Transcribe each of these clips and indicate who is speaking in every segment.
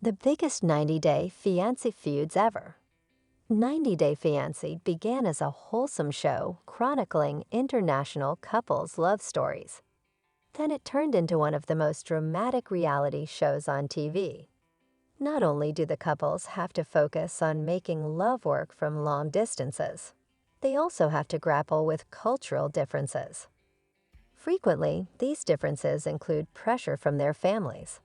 Speaker 1: The biggest 90-day fiancé feuds ever. 90 Day Fiancé began as a wholesome show chronicling international couples' love stories. Then it turned into one of the most dramatic reality shows on TV. Not only do the couples have to focus on making love work from long distances, they also have to grapple with cultural differences. Frequently, these differences include pressure from their families.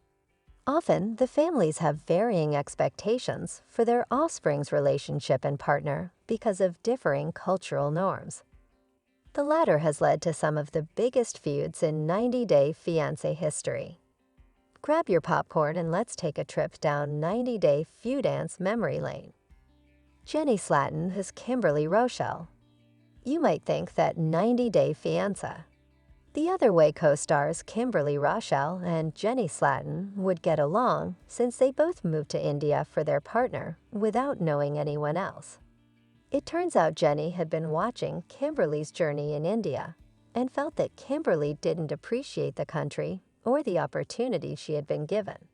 Speaker 1: Often, the families have varying expectations for their offspring's relationship and partner because of differing cultural norms. The latter has led to some of the biggest feuds in 90 Day Fiancé history. Grab your popcorn and let's take a trip down 90 Day Feudance memory lane. Jenny Slatten is Kimberly Rochelle. You might think that 90 Day Fiancé, the other way co-stars Kimberly Rochelle and Jenny Slatten would get along since they both moved to India for their partner without knowing anyone else. It turns out Jenny had been watching Kimberly's journey in India and felt that Kimberly didn't appreciate the country or the opportunity she had been given.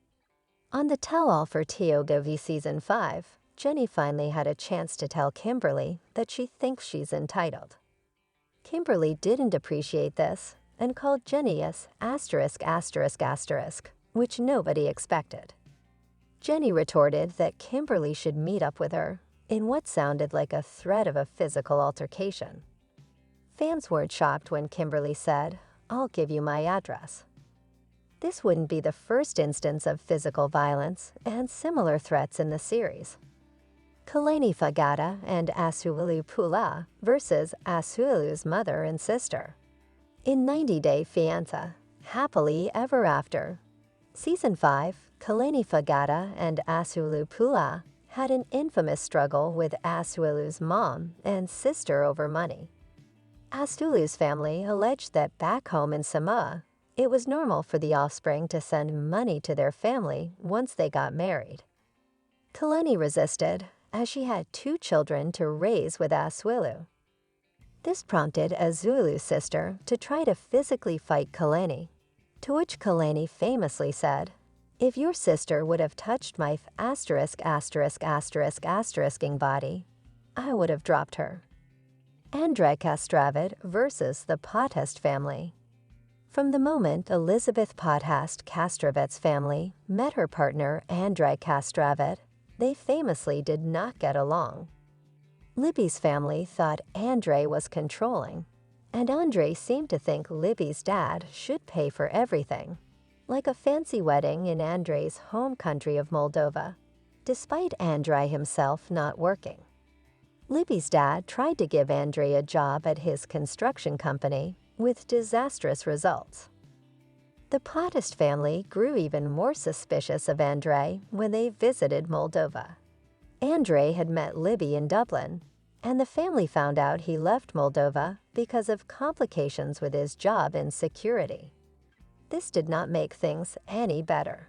Speaker 1: On the tell-all for Tiogovi Season 5, Jenny finally had a chance to tell Kimberly that she thinks she's entitled. Kimberly didn't appreciate this and called Jenny as ****, which nobody expected. Jenny retorted that Kimberly should meet up with her in what sounded like a threat of a physical altercation. Fans weren't shocked when Kimberly said, "I'll give you my address." This wouldn't be the first instance of physical violence and similar threats in the series. Kalani Fagata and Asuilu Pula versus Asuilu's mother and sister. In 90 Day Fiancé, Happily Ever After, Season 5, Kalani Fagata and Asuilu Pula had an infamous struggle with Asuilu's mom and sister over money. Asuilu's family alleged that back home in Samoa, it was normal for the offspring to send money to their family once they got married. Kalani resisted, as she had 2 children to raise with Asuilu. This prompted Asuilu's sister to try to physically fight Kalani, to which Kalani famously said, "If your sister would have touched my ******ing body, I would have dropped her." Andrei Castravet versus the Pothast family. From the moment Elizabeth Pothast Castravet's family met her partner Andrei Castravet, they famously did not get along. Libby's family thought Andrei was controlling, and Andrei seemed to think Libby's dad should pay for everything, like a fancy wedding in Andrei's home country of Moldova, despite Andrei himself not working. Libby's dad tried to give Andrei a job at his construction company, with disastrous results. The Pothast family grew even more suspicious of Andrei when they visited Moldova. Andrei had met Libby in Dublin, and the family found out he left Moldova because of complications with his job in security. This did not make things any better.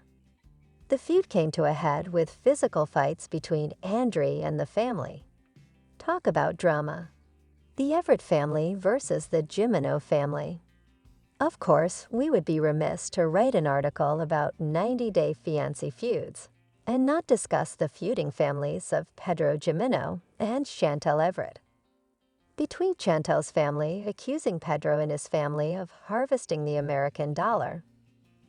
Speaker 1: The feud came to a head with physical fights between Andrei and the family. Talk about drama. The Everett family versus the Gimeno family. Of course, we would be remiss to write an article about 90 Day Fiancé feuds and not discuss the feuding families of Pedro Gimeno and Chantal Everett. Between Chantal's family accusing Pedro and his family of harvesting the American dollar,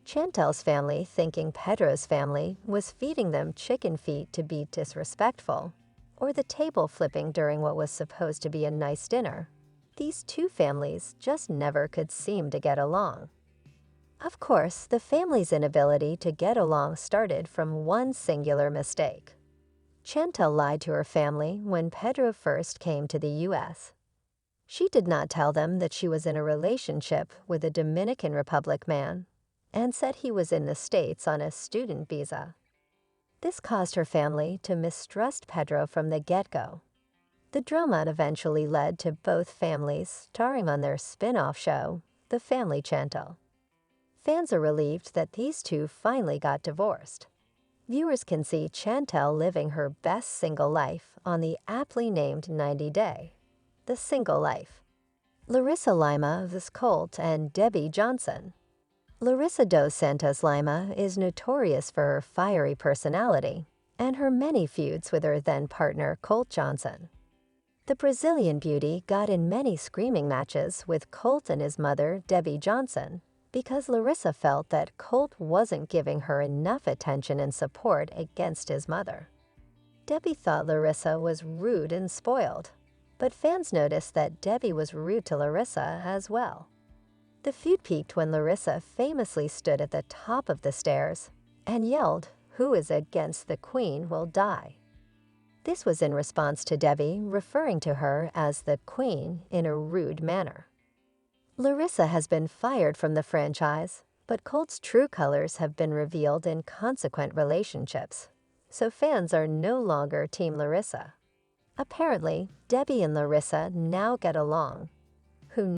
Speaker 1: Chantal's family thinking Pedro's family was feeding them chicken feet to be disrespectful, or the table flipping during what was supposed to be a nice dinner, these 2 families just never could seem to get along. Of course, the family's inability to get along started from one singular mistake. Chantal lied to her family when Pedro first came to the U.S. She did not tell them that she was in a relationship with a Dominican Republic man and said he was in the States on a student visa. This caused her family to mistrust Pedro from the get-go. The drama eventually led to both families starring on their spin-off show, The Family Chantal. Fans are relieved that these 2 finally got divorced. Viewers can see Chantal living her best single life on the aptly named 90 Day, The Single Life. Larissa Lima of This Colt and Debbie Johnson. Larissa dos Santos Lima is notorious for her fiery personality and her many feuds with her then-partner Colt Johnson. The Brazilian beauty got in many screaming matches with Colt and his mother, Debbie Johnson, because Larissa felt that Colt wasn't giving her enough attention and support against his mother. Debbie thought Larissa was rude and spoiled, but fans noticed that Debbie was rude to Larissa as well. The feud peaked when Larissa famously stood at the top of the stairs and yelled, "Who is against the Queen will die." This was in response to Debbie referring to her as the Queen in a rude manner. Larissa has been fired from the franchise, but Colt's true colors have been revealed in consequent relationships, so fans are no longer Team Larissa. Apparently, Debbie and Larissa now get along,